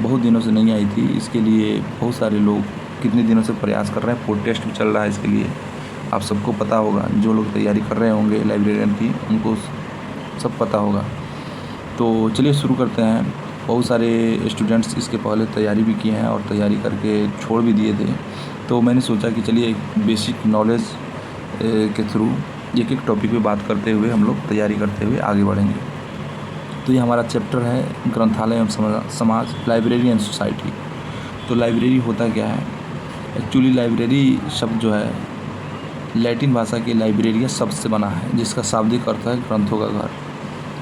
बहुत दिनों से नहीं आई थी। इसके लिए बहुत सारे लोग कितने दिनों से प्रयास कर रहे हैं, प्रोटेस्ट भी चल रहा है इसके लिए। आप सबको पता होगा, जो लोग तैयारी कर रहे होंगे लाइब्रेरियन की, उनको सब पता होगा। तो चलिए शुरू करते हैं। बहुत सारे स्टूडेंट्स इसके पहले तैयारी भी किए हैं और तैयारी करके छोड़ भी दिए थे। तो मैंने सोचा कि चलिए एक बेसिक नॉलेज के थ्रू एक एक टॉपिक पे बात करते हुए हम लोग तैयारी करते हुए आगे बढ़ेंगे। तो ये हमारा चैप्टर है ग्रंथालय एवं समाज, लाइब्रेरी एंड सोसाइटी। तो लाइब्रेरी होता क्या है? एक्चुअली लाइब्रेरी शब्द जो है लैटिन भाषा के लाइब्रेरिया शब्द से बना है, जिसका शाब्दिक अर्थ है ग्रंथों का घर।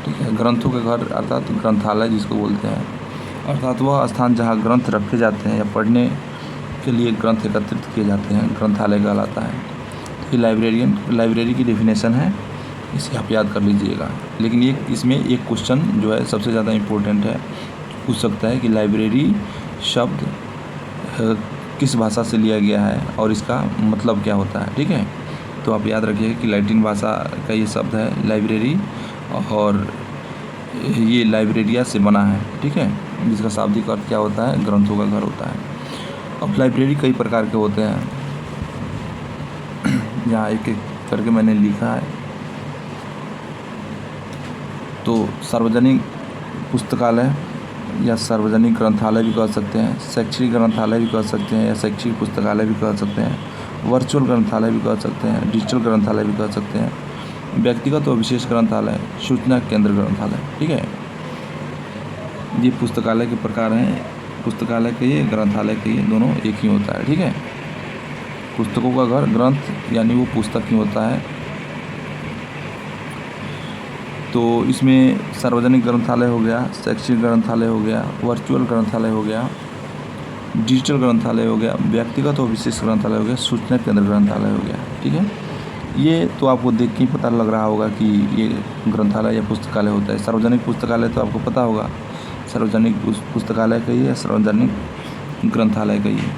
ठीक है, ग्रंथों का घर अर्थात ग्रंथालय जिसको बोलते हैं, अर्थात वह स्थान जहाँ ग्रंथ रखे जाते हैं या पढ़ने के लिए ग्रंथ एकत्रित किए जाते हैं, ग्रंथालय कहलाता है। ये लाइब्रेरी की डेफिनेशन है, इसे आप याद कर लीजिएगा। लेकिन ये इसमें एक क्वेश्चन जो है सबसे ज़्यादा इम्पोर्टेंट है, पूछ सकता है कि लाइब्रेरी शब्द किस भाषा से लिया गया है और इसका मतलब क्या होता है। ठीक है, तो आप याद रखिए कि लैटिन भाषा का ये शब्द है लाइब्रेरी, और ये लाइब्रेरिया से बना है। ठीक है, जिसका शाब्दिक अर्थ क्या होता है? ग्रंथों का घर होता है। अब लाइब्रेरी कई प्रकार के होते हैं, यहाँ एक एक करके मैंने लिखा है। तो सार्वजनिक पुस्तकालय या सार्वजनिक ग्रंथालय भी कह सकते हैं, शैक्षिक ग्रंथालय भी कह सकते हैं या शैक्षिक पुस्तकालय भी कह सकते हैं, वर्चुअल ग्रंथालय भी कह सकते हैं, डिजिटल ग्रंथालय भी कह सकते हैं, व्यक्तिगत और विशेष ग्रंथालय, सूचना केंद्र ग्रंथालय। ठीक है, ये पुस्तकालय के प्रकार हैं। पुस्तकालय कहिए, ग्रंथालय कहिए, दोनों एक ही होता है। ठीक है, पुस्तकों का घर, ग्रंथ यानी वो पुस्तक ही होता है। तो इसमें सार्वजनिक ग्रंथालय हो गया, शैक्षिक ग्रंथालय हो गया, वर्चुअल ग्रंथालय हो गया, डिजिटल ग्रंथालय हो गया, व्यक्तिगत और विशेष ग्रंथालय हो गया, सूचना केंद्र ग्रंथालय हो गया। ठीक है, ये तो आपको देख के ही पता लग रहा होगा कि ये ग्रंथालय या पुस्तकालय होता है। सार्वजनिक पुस्तकालय तो आपको पता होगा, सार्वजनिक पुस्तकालय कहिए या सार्वजनिक ग्रंथालय कहिए।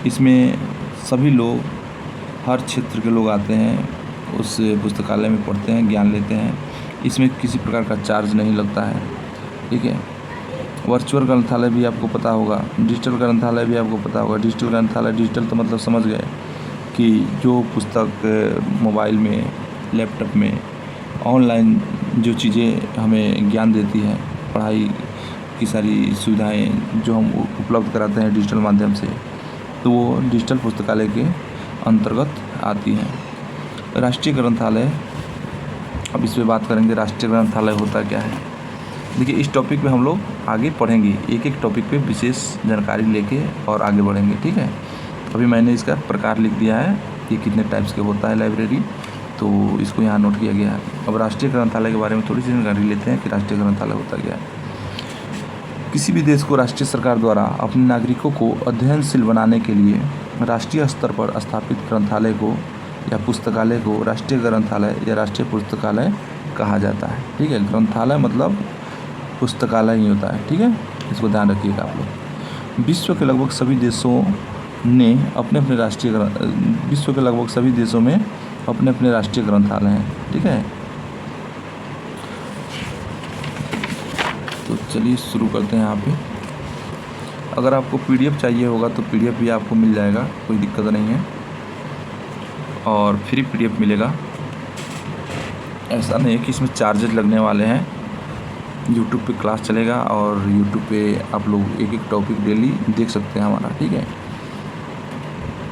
इसमें सभी लोग, हर क्षेत्र के लोग आते हैं, उस पुस्तकालय में पढ़ते हैं, ज्ञान लेते हैं। इसमें किसी प्रकार का चार्ज नहीं लगता है। ठीक है, वर्चुअल ग्रंथालय भी आपको पता होगा, डिजिटल ग्रंथालय भी आपको पता होगा। डिजिटल ग्रंथालय, डिजिटल तो मतलब समझ गए कि जो पुस्तक मोबाइल में, लैपटॉप में, ऑनलाइन जो चीज़ें हमें ज्ञान देती है, पढ़ाई की सारी सुविधाएं जो हम उपलब्ध कराते हैं डिजिटल माध्यम से, तो वो डिजिटल पुस्तकालय के अंतर्गत आती हैं। राष्ट्रीय ग्रंथालय, अब इस पर बात करेंगे, राष्ट्रीय ग्रंथालय होता क्या है। देखिए, इस टॉपिक पे हम लोग आगे पढ़ेंगे, एक एक टॉपिक पे विशेष जानकारी लेके और आगे बढ़ेंगे। ठीक है, अभी मैंने इसका प्रकार लिख दिया है कि कितने टाइप्स के होता है लाइब्रेरी, तो इसको यहाँ नोट किया गया है। अब राष्ट्रीय ग्रंथालय के बारे में थोड़ी सी जानकारी लेते हैं कि राष्ट्रीय ग्रंथालय होता क्या है। किसी भी देश को राष्ट्रीय सरकार द्वारा अपने नागरिकों को अध्ययनशील बनाने के लिए राष्ट्रीय स्तर पर स्थापित ग्रंथालय को या पुस्तकालय को राष्ट्रीय ग्रंथालय या राष्ट्रीय पुस्तकालय कहा जाता है। ठीक है, ग्रंथालय मतलब पुस्तकालय ही होता है। ठीक है, इसको ध्यान रखिएगा आप लोग। विश्व के लगभग सभी देशों में अपने अपने राष्ट्रीय ग्रंथालय हैं। ठीक है, तो चलिए शुरू करते हैं। यहाँ पे अगर आपको पीडीएफ चाहिए होगा तो पीडीएफ भी आपको मिल जाएगा, कोई दिक्कत नहीं है, और फ्री पीडीएफ मिलेगा। ऐसा नहीं है कि इसमें चार्जेस लगने वाले हैं। यूट्यूब पे क्लास चलेगा और यूट्यूब पे आप लोग एक एक टॉपिक डेली देख सकते हैं हमारा। ठीक है,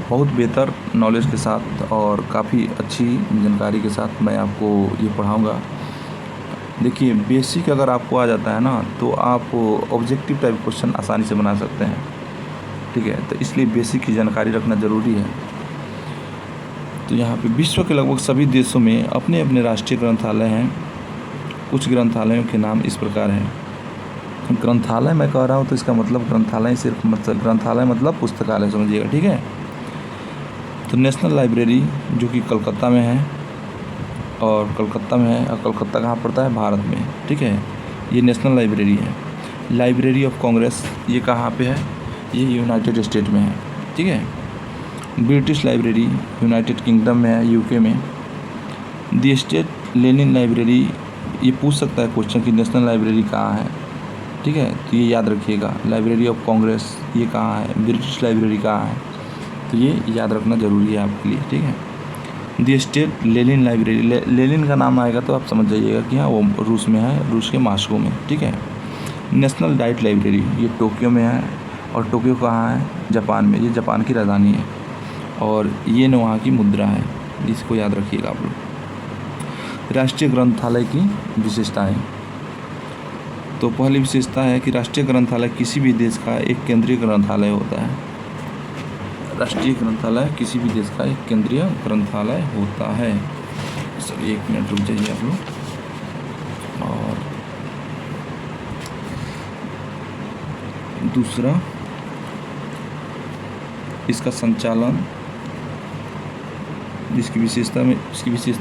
बहुत बेहतर नॉलेज के साथ और काफ़ी अच्छी जानकारी के साथ मैं आपको ये पढ़ाऊँगा। देखिए, बेसिक अगर आपको आ जाता है ना, तो आप ऑब्जेक्टिव टाइप क्वेश्चन आसानी से बना सकते हैं। ठीक है, तो इसलिए बेसिक की जानकारी रखना ज़रूरी है। तो यहाँ पे विश्व के लगभग सभी देशों में अपने अपने राष्ट्रीय ग्रंथालय हैं। कुछ ग्रंथालयों के नाम इस प्रकार हैं। ग्रंथालय मैं कह रहा हूँ तो इसका मतलब ग्रंथालय सिर्फ मतलब ग्रंथालय मतलब पुस्तकालय समझिएगा। ठीक है, तो नेशनल लाइब्रेरी जो कि कलकत्ता में है, और कलकत्ता कहाँ पड़ता है? भारत में। ठीक है, ये नेशनल लाइब्रेरी है। लाइब्रेरी ऑफ कांग्रेस ये कहाँ पे है? ये यूनाइटेड स्टेट में है। ठीक है, ब्रिटिश लाइब्रेरी यूनाइटेड किंगडम में है, यूके में। दी स्टेट लेनिन लाइब्रेरी, ये पूछ सकता है क्वेश्चन कि नेशनल लाइब्रेरी कहाँ है, ठीक है, तो ये याद रखिएगा। लाइब्रेरी ऑफ कांग्रेस ये कहाँ है, ब्रिटिश लाइब्रेरी कहाँ है, तो ये याद रखना ज़रूरी है आपके लिए, ठीक है। दी स्टेट लेनिन लाइब्रेरी, लेनिन का नाम आएगा तो आप समझ जाइएगा कि हाँ वो रूस में है, रूस के मॉस्को में, ठीक है। नेशनल डाइट लाइब्रेरी ये टोक्यो में है, और टोक्यो कहाँ है, जापान में, ये जापान की राजधानी है, और ये न वहाँ की मुद्रा है, इसको याद रखिएगा आप लोग। राष्ट्रीय ग्रंथालय की विशेषताएं, तो पहली विशेषता है कि राष्ट्रीय ग्रंथालय किसी भी देश का एक केंद्रीय ग्रंथालय होता है। राष्ट्रीय ग्रंथालय किसी भी देश का एक केंद्रीय ग्रंथालय होता है। सर 1 मिनट रुक जाइए आप लोग। और दूसरा, इसका संचालन, इसकी विशेषता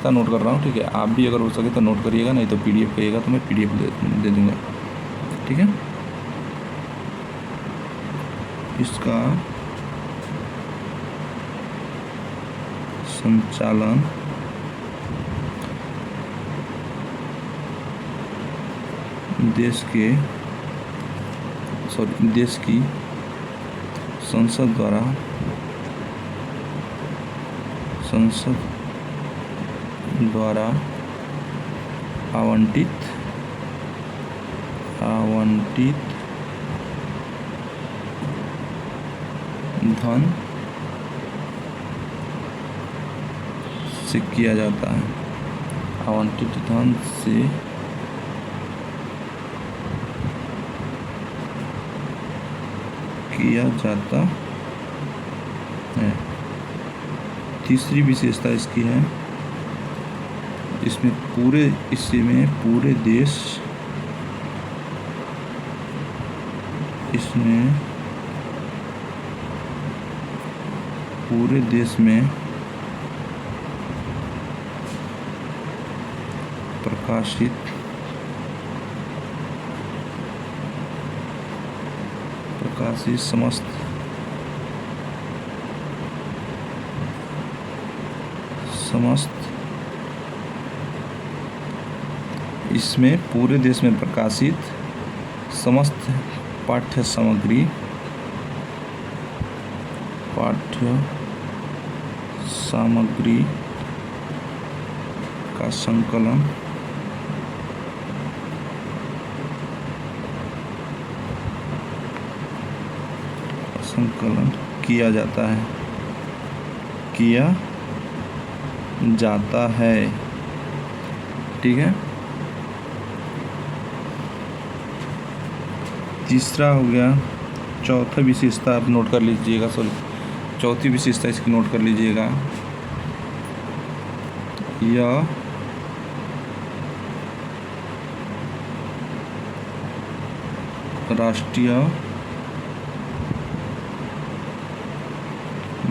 नोट कर रहा हूँ, ठीक है। आप भी अगर हो सके तो नोट करिएगा, नहीं तो PDF कहिएगा तो मैं PDF दे दूँगा, ठीक है। इसका संचालन देश की संसद द्वारा आवंटित धन से किया जाता है। आवंटित धन से किया जाता है। तीसरी विशेषता इसकी है, इसमें पूरे देश में प्रकाशित इसमें पूरे देश में प्रकाशित समस्त पाठ्य सामग्री का संकलन किया जाता है, ठीक है। तीसरा हो गया, चौथा विशेषता आप नोट कर लीजिएगा, चौथी विशेषता इसकी नोट कर लीजिएगा। यह राष्ट्रीय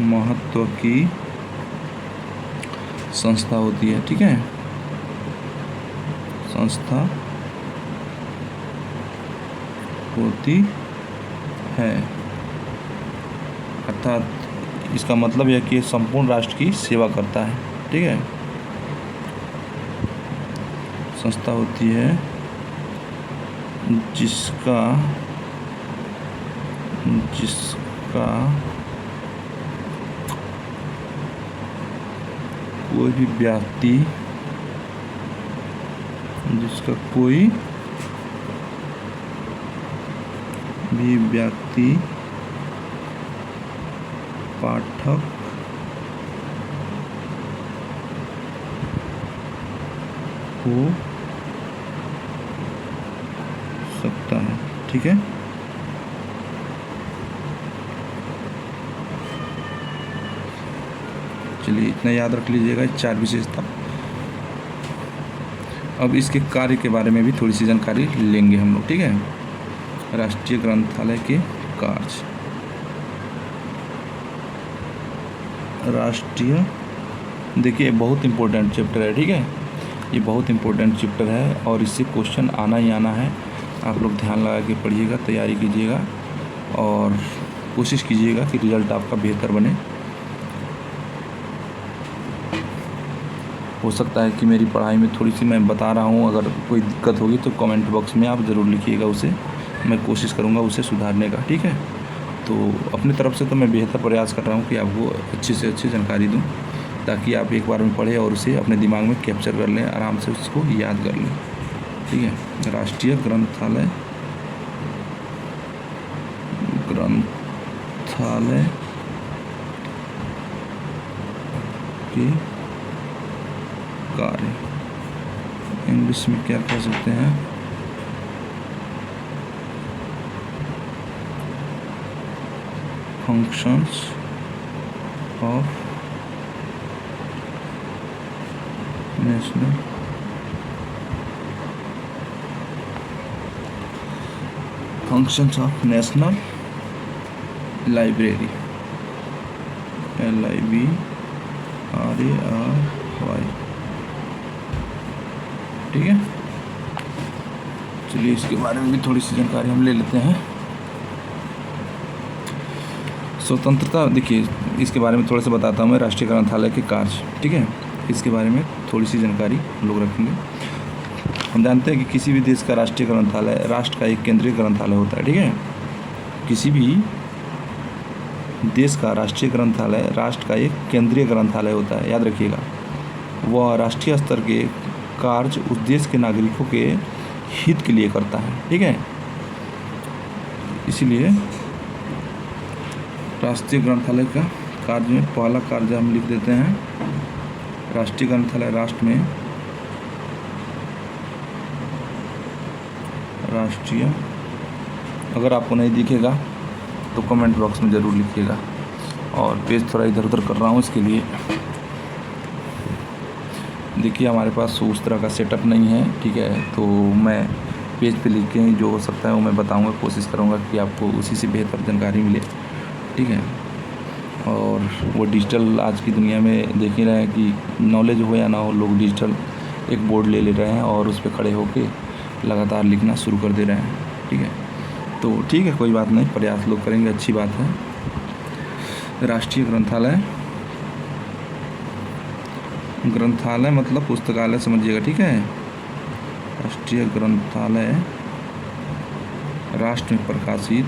महत्व की संस्था होती है, ठीक है। संस्था होती है, अर्थात इसका मतलब यह कि संपूर्ण राष्ट्र की सेवा करता है, ठीक है। संस्था होती है जिसका कोई भी व्यक्ति पाठक हो सकता है, ठीक है। चलिए इतना याद रख लीजिएगा, 4 विशेषता। अब इसके कार्य के बारे में भी थोड़ी सी जानकारी लेंगे हम लोग, ठीक है। राष्ट्रीय ग्रंथालय के कार्य, देखिए बहुत इम्पोर्टेंट चैप्टर है, ठीक है। ये बहुत इम्पोर्टेंट चैप्टर है और इससे क्वेश्चन आना ही आना है। आप लोग ध्यान लगा के पढ़िएगा, तैयारी कीजिएगा और कोशिश कीजिएगा कि रिज़ल्ट आपका बेहतर बने। हो सकता है कि मेरी पढ़ाई में थोड़ी सी मैं बता रहा हूँ, अगर कोई दिक्कत होगी तो कमेंट बॉक्स में आप ज़रूर लिखिएगा उसे, मैं कोशिश करूँगा उसे सुधारने का, ठीक है। तो अपनी तरफ से तो मैं बेहतर प्रयास कर रहा हूँ कि आपको अच्छी से अच्छी जानकारी दूँ, ताकि आप एक बार में पढ़ें और उसे अपने दिमाग में कैप्चर कर लें, आराम से उसको याद कर लें, ठीक है। राष्ट्रीय ग्रंथालय के कार्य, इंग्लिश में क्या कह सकते हैं, functions of national library, LIBRARY, ठीक है। चलिए इसके बारे में भी थोड़ी सी जानकारी हम ले लेते हैं। स्वतंत्रता, देखिए इसके बारे में थोड़ा सा बताता हूँ मैं, राष्ट्रीय ग्रंथालय के कार्य, ठीक है। इसके बारे में थोड़ी सी जानकारी हम लोग रखेंगे। हम जानते हैं कि किसी भी देश का राष्ट्रीय ग्रंथालय राष्ट्र का एक केंद्रीय ग्रंथालय होता है, ठीक है। किसी भी देश का राष्ट्रीय ग्रंथालय राष्ट्र का एक केंद्रीय ग्रंथालय होता है, याद रखिएगा। वह राष्ट्रीय स्तर के कार्य उस देश के नागरिकों के हित के लिए करता है, ठीक है। इसीलिए राष्ट्रीय ग्रंथालय का कार्य में पहला कार्य हम लिख देते हैं, राष्ट्रीय ग्रंथालय राष्ट्र में राष्ट्रीय, अगर आपको नहीं दिखेगा तो कमेंट बॉक्स में ज़रूर लिखिएगा। और पेज थोड़ा इधर उधर कर रहा हूँ इसके लिए, देखिए हमारे पास उस तरह का सेटअप नहीं है, ठीक है। तो मैं पेज पे लिख के ही जो हो सकता है वो मैं बताऊँगा, कोशिश करूँगा कि आपको उसी से बेहतर जानकारी मिले, ठीक है। और वो डिजिटल आज की दुनिया में देख ही रहे हैं कि नॉलेज हो या ना हो, लोग डिजिटल एक बोर्ड ले रहे हैं और उस पर खड़े होके लगातार लिखना शुरू कर दे रहे हैं, ठीक है। तो ठीक है, कोई बात नहीं, प्रयास लोग करेंगे, अच्छी बात है। राष्ट्रीय ग्रंथालय मतलब पुस्तकालय समझिएगा, ठीक है। राष्ट्रीय ग्रंथालय राष्ट्र में प्रकाशित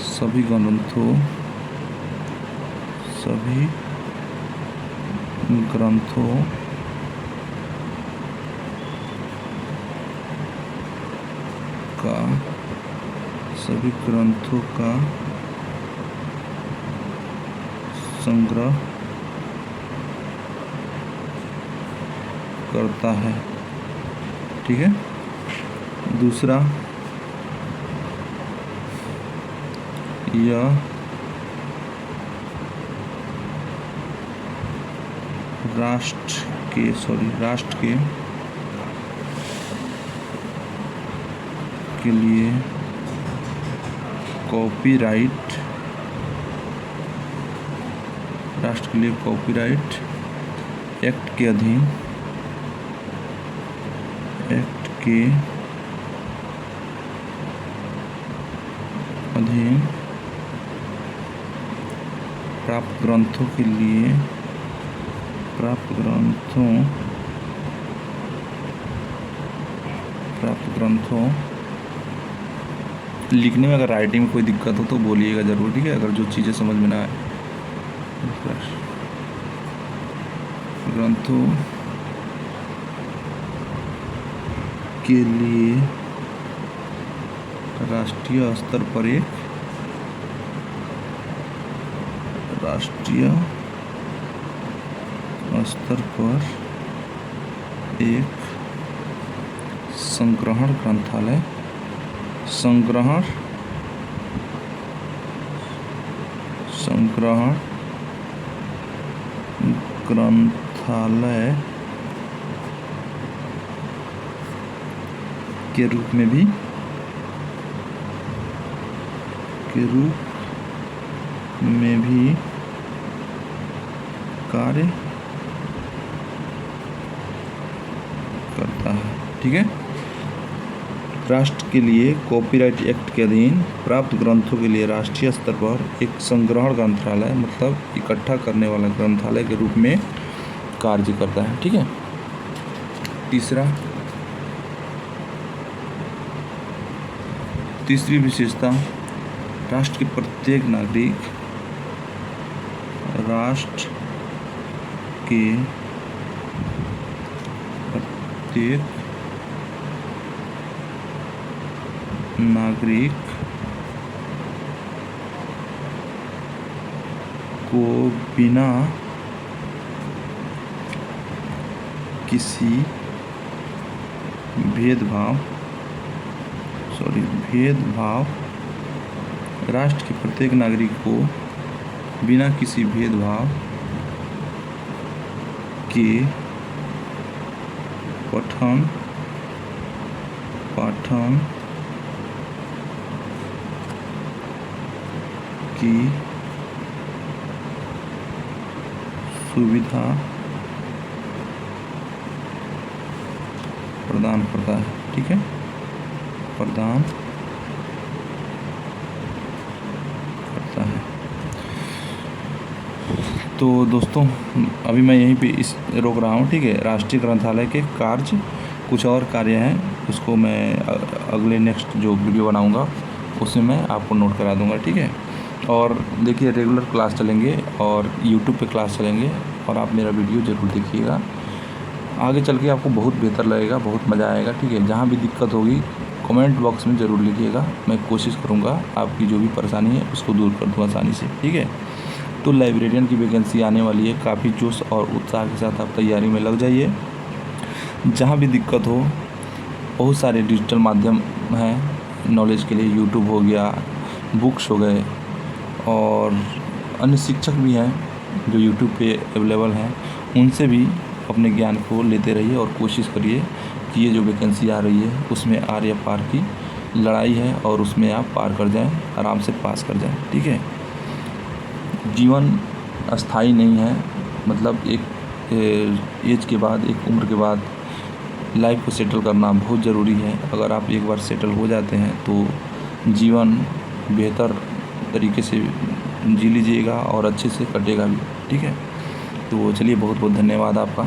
सभी ग्रंथों का संग्रह करता है, ठीक है। दूसरा, यह राष्ट्र के लिए कॉपीराइट एक्ट के अधीन प्राप्त ग्रंथों लिखने में अगर राइटिंग में कोई दिक्कत हो तो बोलिएगा ज़रूर, ठीक है। अगर जो चीज़ें समझ में ना आए, ग्रंथों के लिए राष्ट्रीय स्तर पर एक संग्रहण ग्रंथालय के रूप में भी कार्य करता है, ठीक है। राष्ट्र के लिए कॉपीराइट एक्ट के अधीन प्राप्त ग्रंथों के लिए राष्ट्रीय स्तर पर एक संग्रहण ग्रंथालय मतलब इकट्ठा करने वाला ग्रंथालय के रूप में कार्य करता है। ठीक है। तीसरी विशेषता, राष्ट्र के प्रत्येक नागरिक को बिना किसी भेदभाव राष्ट्र के प्रत्येक नागरिक को बिना किसी भेदभाव के पठन, पाठन की सुविधा प्रदान करता है। ठीक है, प्रदान करता है। तो दोस्तों अभी मैं यहीं पे रोक रहा हूँ। ठीक है, राष्ट्रीय ग्रंथालय के कार्य, कुछ और कार्य हैं उसको मैं अगले नेक्स्ट जो वीडियो बनाऊँगा उसमें मैं आपको नोट करा दूँगा। ठीक है, और देखिए रेगुलर क्लास चलेंगे और यूट्यूब पे क्लास चलेंगे और आप मेरा वीडियो ज़रूर देखिएगा। आगे चल के आपको बहुत बेहतर लगेगा, बहुत मज़ा आएगा। ठीक है, जहाँ भी दिक्कत होगी कमेंट बॉक्स में ज़रूर लिखिएगा, मैं कोशिश करूँगा आपकी जो भी परेशानी है उसको दूर कर दूँ आसानी से। ठीक है, तो लाइब्रेरियन की वैकेंसी आने वाली है, काफ़ी जोश और उत्साह के साथ आप तैयारी में लग जाइए। जहाँ भी दिक्कत हो, बहुत सारे डिजिटल माध्यम हैं नॉलेज के लिए, यूट्यूब हो गया, बुक्स हो गए और अन्य शिक्षक भी हैं जो यूट्यूब पे अवेलेबल हैं, उनसे भी अपने ज्ञान को लेते रहिए और कोशिश करिए कि ये जो वैकेंसी आ रही है उसमें आर या पार की लड़ाई है और उसमें आप पार कर जाएं, आराम से पास कर जाएं। ठीक है, जीवन अस्थाई नहीं है, मतलब एक एज के बाद, एक उम्र के बाद लाइफ को सेटल करना बहुत ज़रूरी है। अगर आप एक बार सेटल हो जाते हैं तो जीवन बेहतर तरीके से जी लीजिएगा और अच्छे से कटेगा भी। ठीक है, तो चलिए बहुत बहुत धन्यवाद आपका।